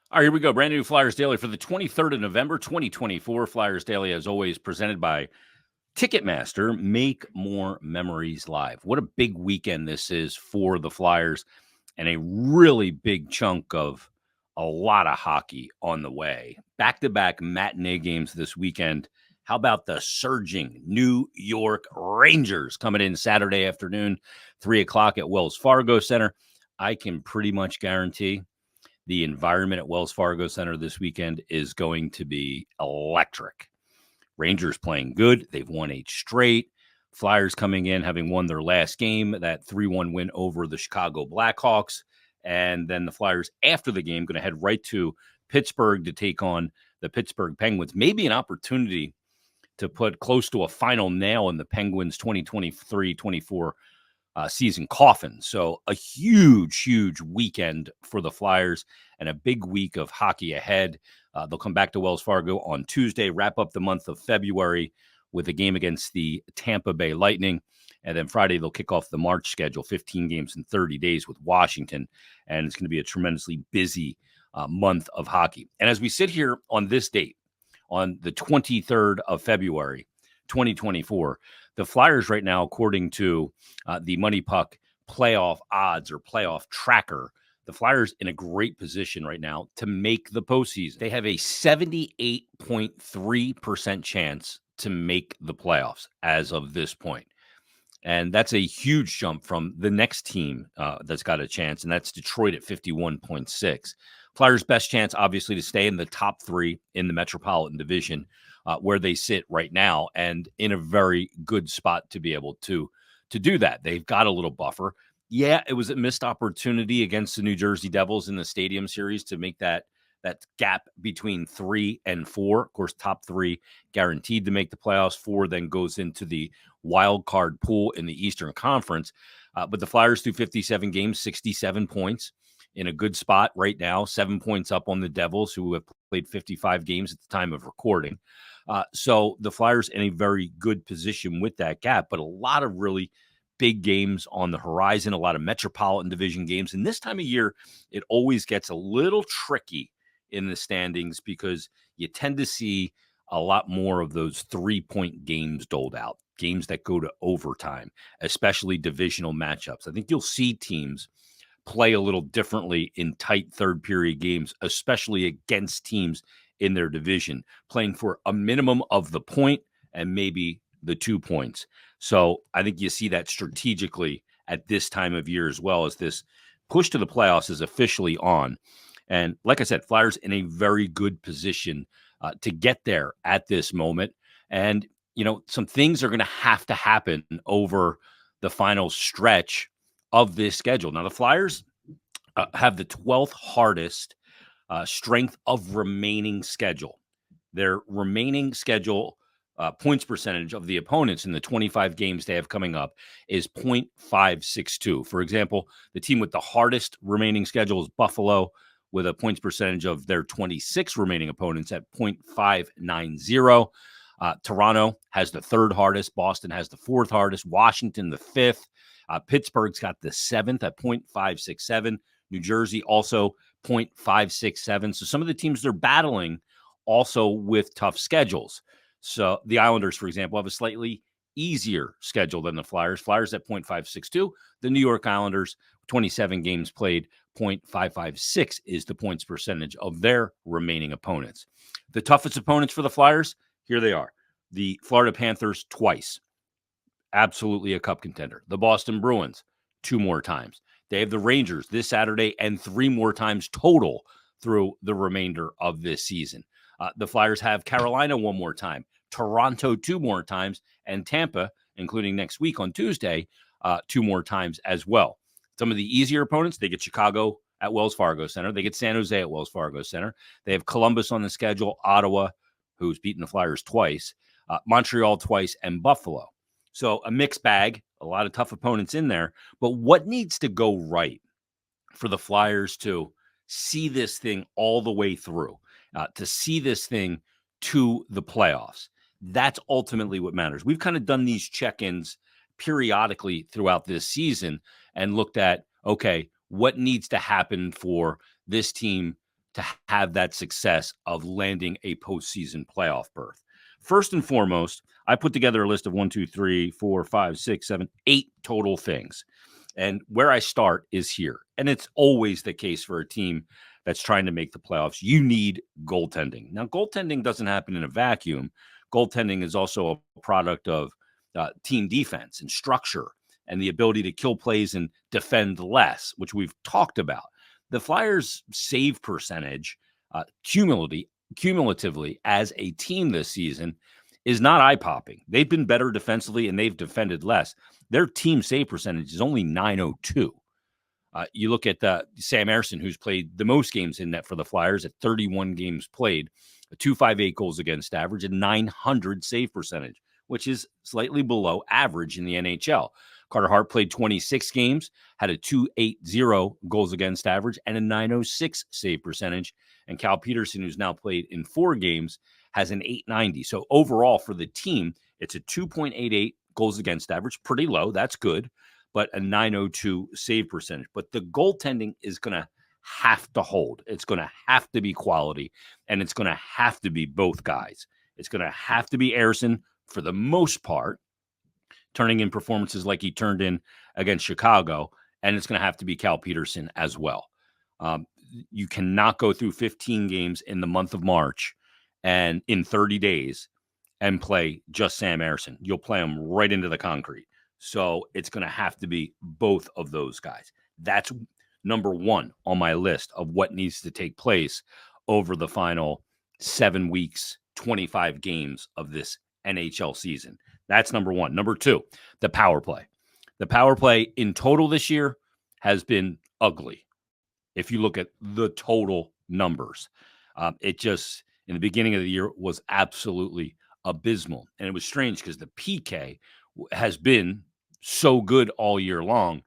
All right, here we go. Brand new Flyers Daily for the 23rd of November, 2024. Flyers Daily, as always, presented by Ticketmaster. Make more memories live. What a big weekend this is for the Flyers, and a really big chunk of a lot of hockey on the way. Back-to-back matinee games this weekend. How about the surging New York Rangers coming in Saturday afternoon, 3 o'clock at Wells Fargo Center? I can pretty much guarantee the environment at Wells Fargo Center this weekend is going to be electric. Rangers playing good. They've won 8 straight. Flyers coming in, having won their last game, that 3-1 win over the Chicago Blackhawks. And then the Flyers, after the game, going to head right to Pittsburgh to take on the Pittsburgh Penguins. Maybe an opportunity to put close to a final nail in the Penguins 2023-24 season coffin. So a huge weekend for the Flyers and a big week of hockey ahead. They'll come back to Wells Fargo on Tuesday, wrap up the month of February with a game against the Tampa Bay Lightning. And then Friday, they'll kick off the March schedule, 15 games in 30 days with Washington. And it's going to be a tremendously busy month of hockey. And as we sit here on this date, on the 23rd of February, 2024, the Flyers right now, according to the Money Puck playoff odds or playoff tracker, the Flyers in a great position right now to make the postseason. They have a 78.3% chance to make the playoffs as of this point. And that's a huge jump from the next team that's got a chance, and that's Detroit at 51.6. Flyers' best chance, obviously, to stay in the top 3 in the Metropolitan Division, where they sit right now, and in a very good spot to be able to do that. They've got a little buffer. Yeah, it was a missed opportunity against the New Jersey Devils in the Stadium Series to make that gap between 3 and 4. Of course, top 3 guaranteed to make the playoffs. 4 then goes into the wild card pool in the Eastern Conference. But the Flyers through 57 games, 67 points, in a good spot right now, 7 points up on the Devils, who have played 55 games at the time of recording. So the Flyers in a very good position with that gap, but a lot of really big games on the horizon, a lot of Metropolitan Division games. And this time of year, it always gets a little tricky in the standings because you tend to see a lot more of those 3-point games doled out, games that go to overtime, especially divisional matchups. I think you'll see teams play a little differently in tight third period games, especially against teams in their division, playing for a minimum of the point and maybe the 2 points. So I think you see that strategically at this time of year, as well as this push to the playoffs is officially on. And like I said, Flyers in a very good position to get there at this moment. And, you know, some things are going to happen over the final stretch of this schedule. Now, the Flyers have the 12th hardest strength of remaining schedule. Their remaining schedule points percentage of the opponents in the 25 games they have coming up is .562. For example, the team with the hardest remaining schedule is Buffalo, with a points percentage of their 26 remaining opponents at .590. Toronto has the 3rd hardest. Boston has the 4th hardest. Washington, the 5th. Pittsburgh's got the 7th at .567. New Jersey also .567. So some of the teams they're battling also with tough schedules. So the Islanders, for example, have a slightly easier schedule than the Flyers. Flyers at .562. The New York Islanders, 27 games played, .556 is the points percentage of their remaining opponents. The toughest opponents for the Flyers, here they are. The Florida Panthers twice. Absolutely a cup contender. The Boston Bruins 2 more times. They have the Rangers this Saturday and 3 more times total through the remainder of this season. The Flyers have Carolina 1 more time, Toronto 2 more times, and Tampa, including next week on Tuesday, 2 more times as well. Some of the easier opponents, they get Chicago at Wells Fargo Center. They get San Jose at Wells Fargo Center. They have Columbus on the schedule, Ottawa, who's beaten the Flyers twice, Montreal twice, and Buffalo. So a mixed bag, a lot of tough opponents in there. But what needs to go right for the Flyers to see this thing all the way through, to see this thing to the playoffs? That's ultimately what matters. We've kind of done these check-ins periodically throughout this season and looked at, okay, what needs to happen for this team to have that success of landing a postseason playoff berth. First and foremost, I put together a list of 1, 2, 3, 4, 5, 6, 7, 8 total things. And where I start is here. And it's always the case for a team that's trying to make the playoffs. You need goaltending. Now, goaltending doesn't happen in a vacuum. Goaltending is also a product of team defense and structure and the ability to kill plays and defend less, which we've talked about. The Flyers' save percentage cumulatively as a team this season is not eye-popping. They've been better defensively and they've defended less. Their team save percentage is only .902. You look at Sam Ersson, who's played the most games in net for the Flyers at 31 games played, a .258 goals against average, and 900 save percentage, which is slightly below average in the NHL. Carter Hart played 26 games, had a .280 goals against average, and a .906 save percentage. And Cal Peterson, who's now played in 4 games, has an .890. So overall for the team, it's a 2.88 goals against average, pretty low. That's good, but a .902 save percentage. But the goaltending is going to have to hold. It's going to have to be quality, and it's going to have to be both guys. It's going to have to be Ersson for the most part, turning in performances like he turned in against Chicago, and it's going to have to be Cal Peterson as well. You cannot go through 15 games in the month of March and in 30 days and play just Sam Ersson. You'll play him right into the concrete. So it's going to have to be both of those guys. That's number one on my list of what needs to take place over the final 7 weeks, 25 games of this NHL season. That's number one. Number two, the power play. The power play in total this year has been ugly. If you look at the total numbers, it just in the beginning of the year was absolutely abysmal. And it was strange because the PK has been so good all year long.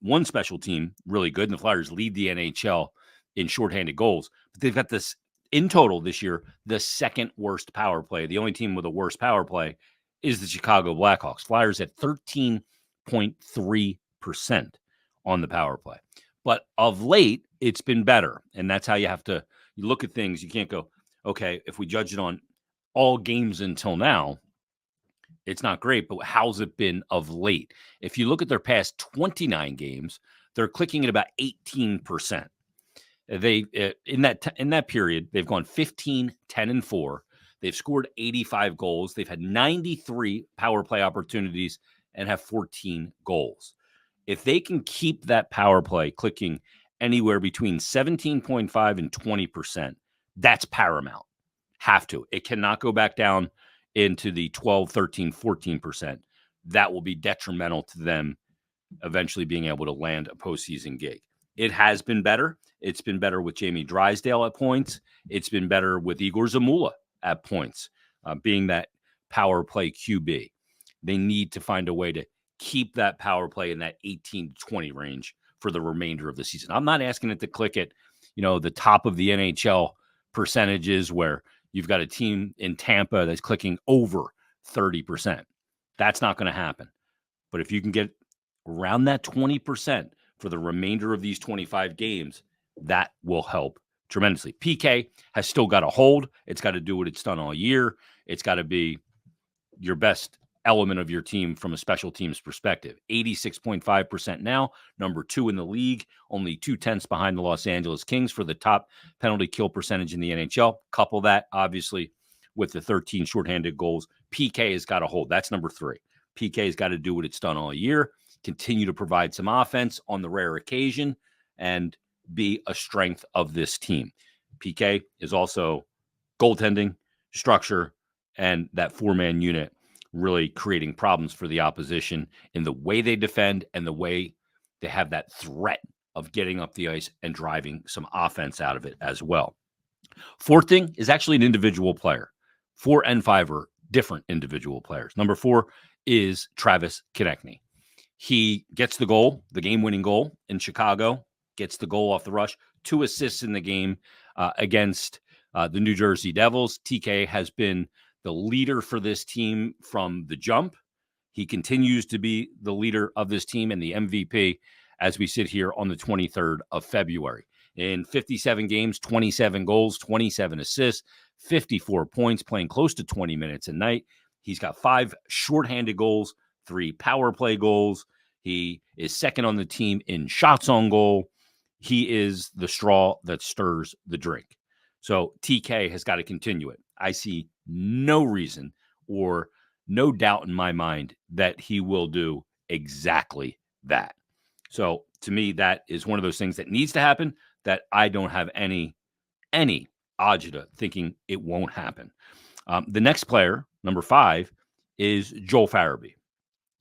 One special team really good, and the Flyers lead the NHL in shorthanded goals. But they've got this in total this year, the second worst power play. The only team with a worse power play is the Chicago Blackhawks. Flyers at 13.3% on the power play. But of late, it's been better. And that's how you have to you look at things. You can't go, okay, if we judge it on all games until now, it's not great, but how's it been of late? If you look at their past 29 games, they're clicking at about 18%. They in that period, they've gone 15, 10, and 4. They've scored 85 goals. They've had 93 power play opportunities and have 14 goals. If they can keep that power play clicking anywhere between 17.5 and 20%, that's paramount. Have to. It cannot go back down into the 12, 13, 14%. That will be detrimental to them eventually being able to land a postseason gig. It has been better. It's been better with Jamie Drysdale at points. It's been better with Igor Zamula at points, being that power play QB. They need to find a way to keep that power play in that 18 to 20 range for the remainder of the season. I'm not asking it to click at, the top of the NHL percentages where you've got a team in Tampa that's clicking over 30%. That's not going to happen. But if you can get around that 20% for the remainder of these 25 games, that will help tremendously. PK has still got to hold. It's got to do what it's done all year. It's got to be your best element of your team from a special teams perspective. 86.5% now, number 2 in the league, only 0.2 behind the Los Angeles Kings for the top penalty kill percentage in the NHL. Couple that, obviously, with the 13 shorthanded goals. PK has got to hold. That's number 3. PK has got to do what it's done all year, continue to provide some offense on the rare occasion, and be a strength of this team. PK is also goaltending, structure, and that 4-man unit really creating problems for the opposition in the way they defend and the way they have that threat of getting up the ice and driving some offense out of it as well. Fourth thing is actually an individual player. 4 and 5 are different individual players. Number 4 is Travis Konecny. He gets the goal, the game-winning goal in Chicago, gets the goal off the rush, 2 assists in the game against the New Jersey Devils. TK has been the leader for this team from the jump. He continues to be the leader of this team and the MVP as we sit here on the 23rd of February. In 57 games, 27 goals, 27 assists, 54 points, playing close to 20 minutes a night. He's got 5 shorthanded goals, 3 power play goals. He is second on the team in shots on goal. He is the straw that stirs the drink. So TK has got to continue it. I see no reason or no doubt in my mind that he will do exactly that. So to me, that is one of those things that needs to happen that I don't have any agita thinking it won't happen. The next player, number 5, is Joel Farabee.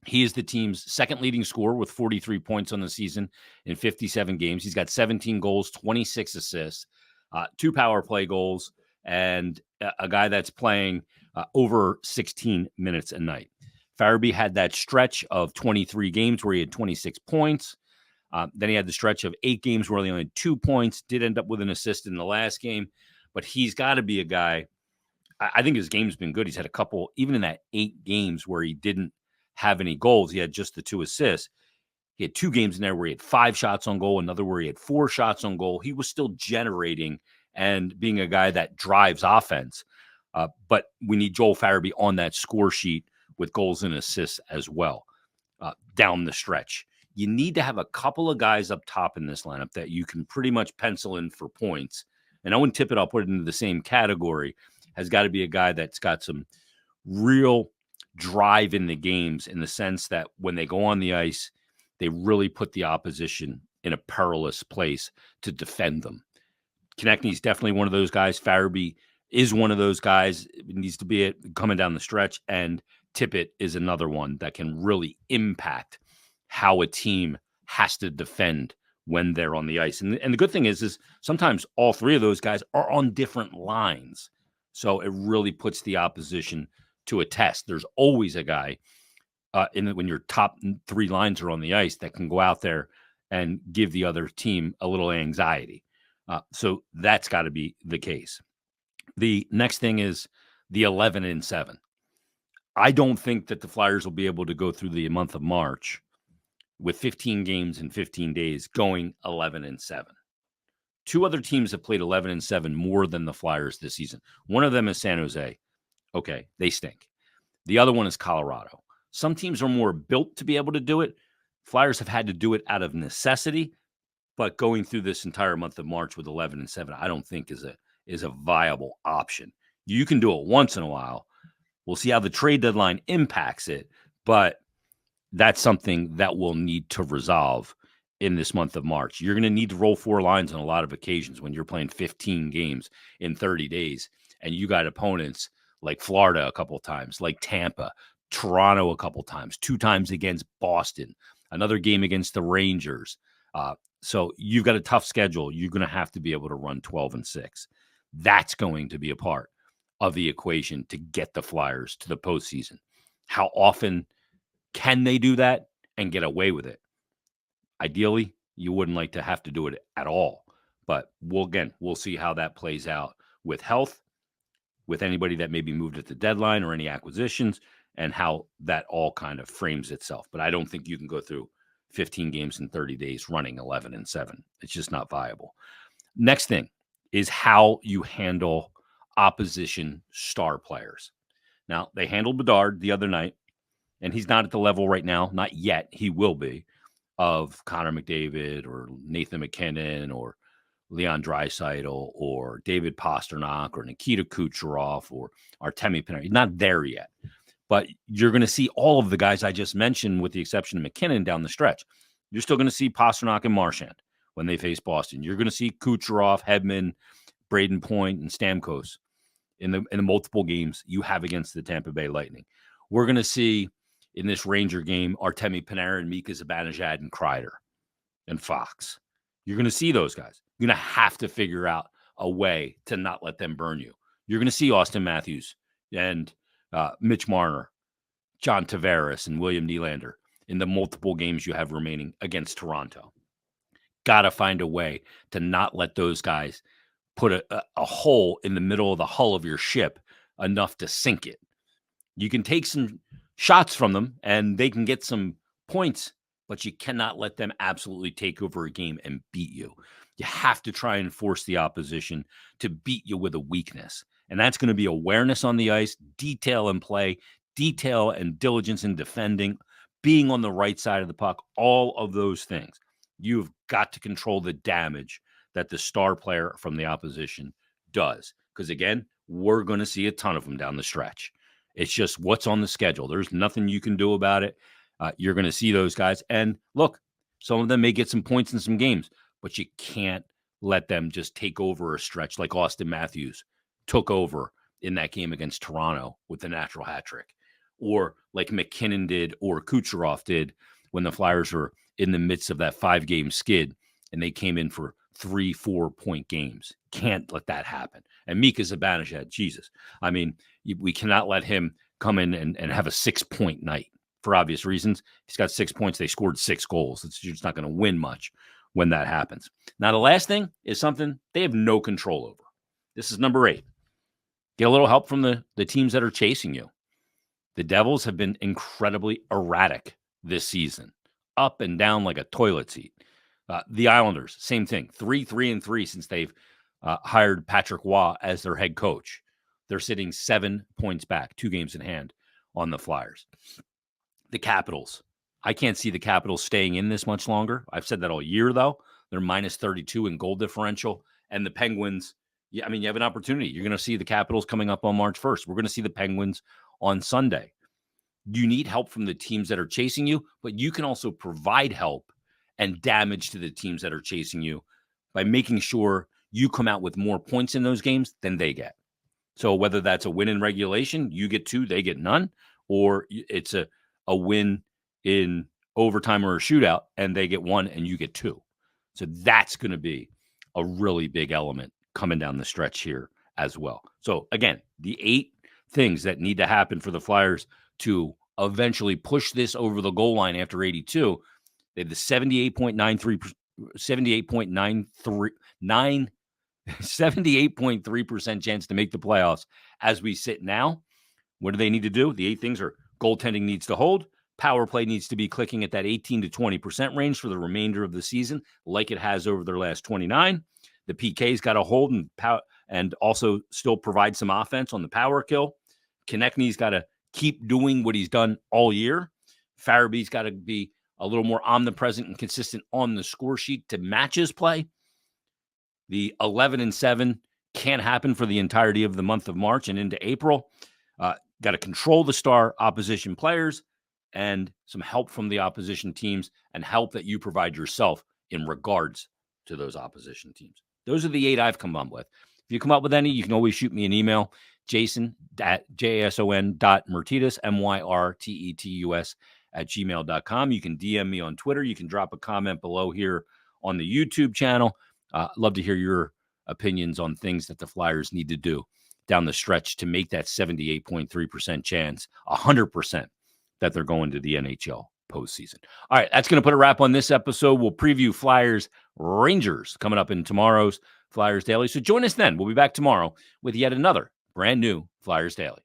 He is the team's second leading scorer with 43 points on the season in 57 games. He's got 17 goals, 26 assists, 2 power play goals, and a guy that's playing over 16 minutes a night. Farabee had that stretch of 23 games where he had 26 points. Then he had the stretch of 8 games where he only had 2 points, did end up with an assist in the last game. But he's got to be a guy. I think his game's been good. He's had a couple, even in that 8 games where he didn't have any goals, he had just the 2 assists. He had 2 games in there where he had 5 shots on goal, another where he had 4 shots on goal. He was still generating and being a guy that drives offense. But we need Joel Farabee on that score sheet with goals and assists as well down the stretch. You need to have a couple of guys up top in this lineup that you can pretty much pencil in for points. And Owen Tippett, I'll put it into the same category, has got to be a guy that's got some real drive in the games in the sense that when they go on the ice, they really put the opposition in a perilous place to defend them. Konechny's definitely one of those guys. Farabee is one of those guys. It needs to be it coming down the stretch. And Tippett is another one that can really impact how a team has to defend when they're on the ice. And the good thing is sometimes all 3 of those guys are on different lines. So it really puts the opposition to a test. There's always a guy when your top 3 lines are on the ice that can go out there and give the other team a little anxiety. So that's got to be the case. The next thing is the 11-7. I don't think that the Flyers will be able to go through the month of March with 15 games in 15 days going 11-7. 2 other teams have played 11-7 more than the Flyers this season. One of them is San Jose. Okay, they stink. The other one is Colorado. Some teams are more built to be able to do it. Flyers have had to do it out of necessity, but going through this entire month of March with 11-7, I don't think is a viable option. You can do it once in a while. We'll see how the trade deadline impacts it, but that's something that we'll need to resolve in this month of March. You're going to need to roll 4 lines on a lot of occasions when you're playing 15 games in 30 days, and you got opponents like Florida a couple of times, like Tampa, Toronto a couple of times, 2 times against Boston, another game against the Rangers. So you've got a tough schedule. You're going to have to be able to run 12-6. That's going to be a part of the equation to get the Flyers to the postseason. How often can they do that and get away with it? Ideally, you wouldn't like to have to do it at all. But we'll see how that plays out with health, with anybody that may be moved at the deadline or any acquisitions, and how that all kind of frames itself. But I don't think you can go through 15 games in 30 days running 11-7. It's just not viable. Next thing is how you handle opposition star players. Now, they handled Bedard the other night, and he's not at the level right now, not yet, he will be, of Connor McDavid or Nathan McKinnon or Leon Draisaitl or David Pastrnak or Nikita Kucherov or Artemi Panarin. He's not there yet. But you're going to see all of the guys I just mentioned, with the exception of McKinnon, down the stretch. You're still going to see Pastrnak and Marchand when they face Boston. You're going to see Kucherov, Hedman, Braden Point, and Stamkos in the multiple games you have against the Tampa Bay Lightning. We're going to see in this Ranger game Artemi Panarin, Mika Zibanejad, and Kreider and Fox. You're going to see those guys. You're going to have to figure out a way to not let them burn you. You're going to see Austin Matthews and Mitch Marner, John Tavares, and William Nylander in the multiple games you have remaining against Toronto. Got to find a way to not let those guys put a hole in the middle of the hull of your ship enough to sink it. You can take some shots from them and they can get some points, but you cannot let them absolutely take over a game and beat you. You have to try and force the opposition to beat you with a weakness. And that's going to be awareness on the ice, detail in play, detail and diligence in defending, being on the right side of the puck, all of those things. You've got to control the damage that the star player from the opposition does. Because again, we're going to see a ton of them down the stretch. It's just what's on the schedule. There's nothing you can do about it. You're going to see those guys. And look, some of them may get some points in some games, but you can't let them just take over a stretch like Austin Matthews took over in that game against Toronto with the natural hat trick, or like McKinnon did or Kucherov did when the Flyers were in the midst of that 5-game skid and they came in for 3-4 point games. Can't let that happen. And Mika Zibanejad, Jesus. I mean, we cannot let him come in and have a 6-point night for obvious reasons. He's got 6 points. They scored 6 goals. You're just not going to win much when that happens. Now, the last thing is something they have no control over. This is number 8. Get a little help from the teams that are chasing you. The Devils have been incredibly erratic this season, up and down like a toilet seat. The Islanders, same thing, 3-3-3 since they've hired Patrick Waugh as their head coach. They're sitting 7 points back, 2 games in hand on the Flyers. The Capitals, I can't see the Capitals staying in this much longer. I've said that all year, though. They're minus 32 in goal differential. And the Penguins, you have an opportunity. You're going to see the Capitals coming up on March 1st. We're going to see the Penguins on Sunday. You need help from the teams that are chasing you, but you can also provide help and damage to the teams that are chasing you by making sure you come out with more points in those games than they get. So whether that's a win in regulation, you get 2, they get none, or it's a win in overtime or a shootout and they get 1 and you get 2. So that's going to be a really big element coming down the stretch here as well. So again, the 8 things that need to happen for the Flyers to eventually push this over the goal line after 82. They have the 78.3% chance to make the playoffs as we sit now. What do they need to do? The 8 things are: goaltending needs to hold, power play needs to be clicking at that 18 to 20% range for the remainder of the season, like it has over their last 29. The PK's got to hold and also still provide some offense on the power kill. Konechny's got to keep doing what he's done all year. Farabee's got to be a little more omnipresent and consistent on the score sheet to match his play. The 11-7 can't happen for the entirety of the month of March and into April. Got to control the star opposition players and some help from the opposition teams and help that you provide yourself in regards to those opposition teams. Those are the 8 I've come up with. If you come up with any, you can always shoot me an email, jason.myrtetus, MYRTETUS @gmail.com. You can DM me on Twitter. You can drop a comment below here on the YouTube channel. Love to hear your opinions on things that the Flyers need to do down the stretch to make that 78.3% chance 100% that they're going to the NHL postseason. All right, that's going to put a wrap on this episode. We'll preview Flyers Rangers coming up in tomorrow's Flyers Daily. So join us then. We'll be back tomorrow with yet another brand new Flyers Daily.